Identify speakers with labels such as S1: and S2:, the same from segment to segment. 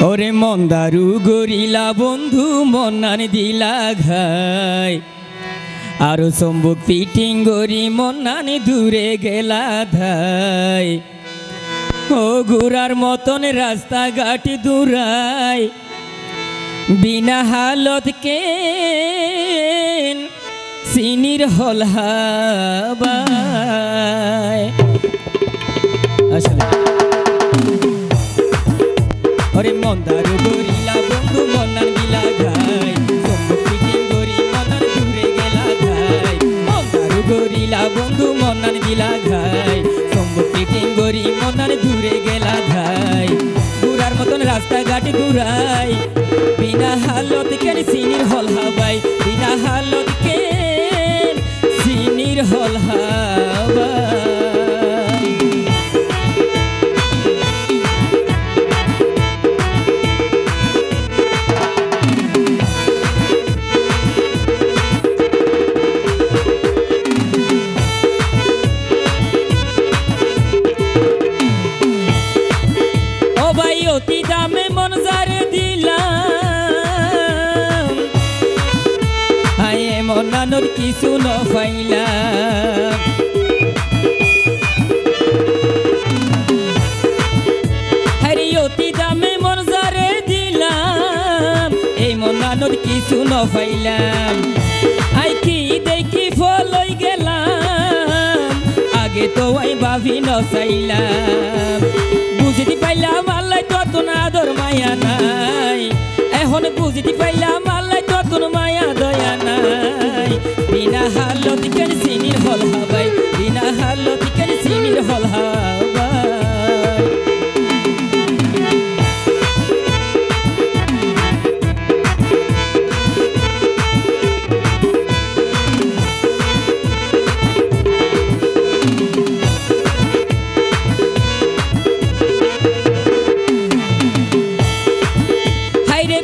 S1: ওরে মন্দারু গরিলা বন্ধু মন্নান দিলা ঘাই আরো সম্বুক ফিটিং গরি মন্নান দূরে গেলা ধাই ও গুড়ার মতন রাস্তাঘাট দূরাই বিনা হালত কে সিনির হলহাবাই আসলে ওরে মন্দারু গরিলা বন্ধু মন্নান দিলা ঘাই সম্বুক ফিটিং গরি মন্নান দূরে গেলা ধাই মন্দারু গরিলা বন্ধু মন্নান দিলা ঘাই সম্বুক ফিটিং গরি মন্নান দূরে গেলা ধাই গুড়ার মতন রাস্তাঘাট দূরাই বিনা হালত কেন সিনির হলহাবাই বিনা হালত কেন সিনির হলহাবাই অতি দামে মন যারে দিলাম আয়ে মনানোর কিছু ন পাইলাম আরে অতি দামে মন যারে দিলাম এই মনানোর কিছু ন পাইলাম আই কি দেখি ফলই গেলাম আগে তো আই ভাবি ন চাইলাম বুঝতে পাইলাম আল্লাহ ততন আদর মায়া নাই এখন বুঝতে পাইলাম আল্লাহ ততন মায়া দয়া নাই বিনা হালত কেন সিনির হলহাবাই বিনা হালত কেন সিনির হলহাবাই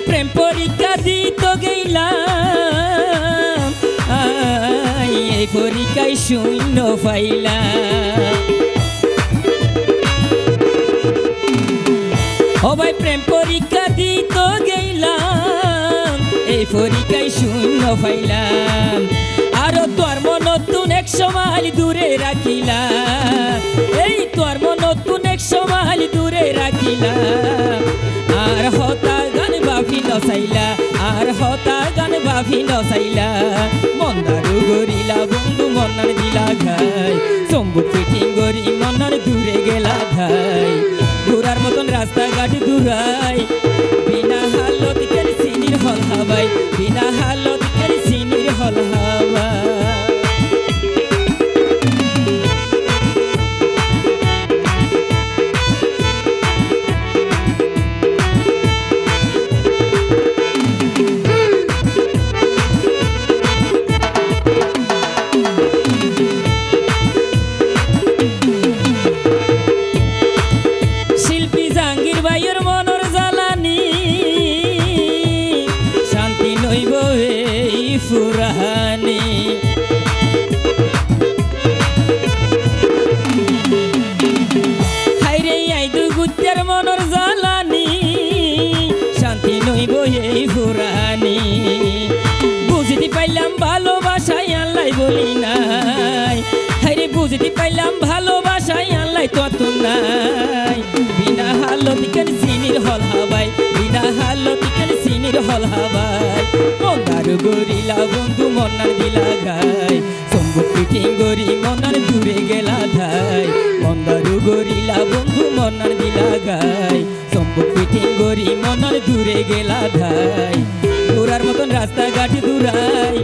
S1: প্রেম পরীক্ষা দিত গেলাম এই পরীক্ষায় শূন্য পাইলাম ও ভাই প্রেম পরীক্ষা দিত গেলাম এই পরীক্ষায় শূন্য পাইলাম আরো তোর মন নতুন এক সময় দূরে রাখিলাম এই তোর মন নতুন এক সময় দূরে রাখিলাম আর হতা গান বাফি নসাইলা আর হতা গান বাফি নসাইলা মন্দারু গরিলা বন্ধু মন্নান দিলা ঘাই সম্বুক ফিটিং গরি মন্নান দূরে গেলা ধাই ঘোরার মতন রাস্তাঘাট দূরাই বিনা হালত কেন সিনির হলহাবাই বিনা হালত কেন সিনির হলহাবাই ফুরানি হাইরে আই দুগুত্যার মনর জ্বালানি শান্তি নইব এই ফুরানি বুঝতে পাইলাম ভালোবাসায় আল্লাহ বলি নাই হাইরে বুঝতে পাইলাম ভালোবাসায় আল্লাহ তত নাই বিনা হালত কেন সিনির হলহাবাই বিনা হালত কেন সিনির হলহাবাই মন্দারু গরিলা বন্ধু মন্নান দিলা ঘাই সম্বুক ফিটিং গরি মন্নান দূরে গেলা ধাই মন্দারু গরিলা বন্ধু মন্নান দিলা ঘাই সম্বুক ফিটিং গরি মন্নান দূরে গেলা ধাই ঘোরার মতন রাস্তাঘাট দূরাই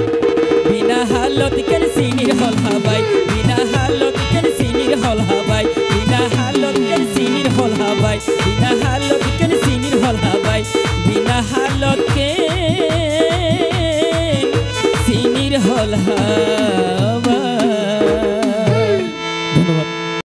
S1: বিনা হালত কেন সিনির হলহাবাই বিনা হালত কেন সিনির হলহাবাই বিনা হালত কেন সিনির হলহাবাই বিনা হালত কেন সিনির হলহাবাই বিনা হালত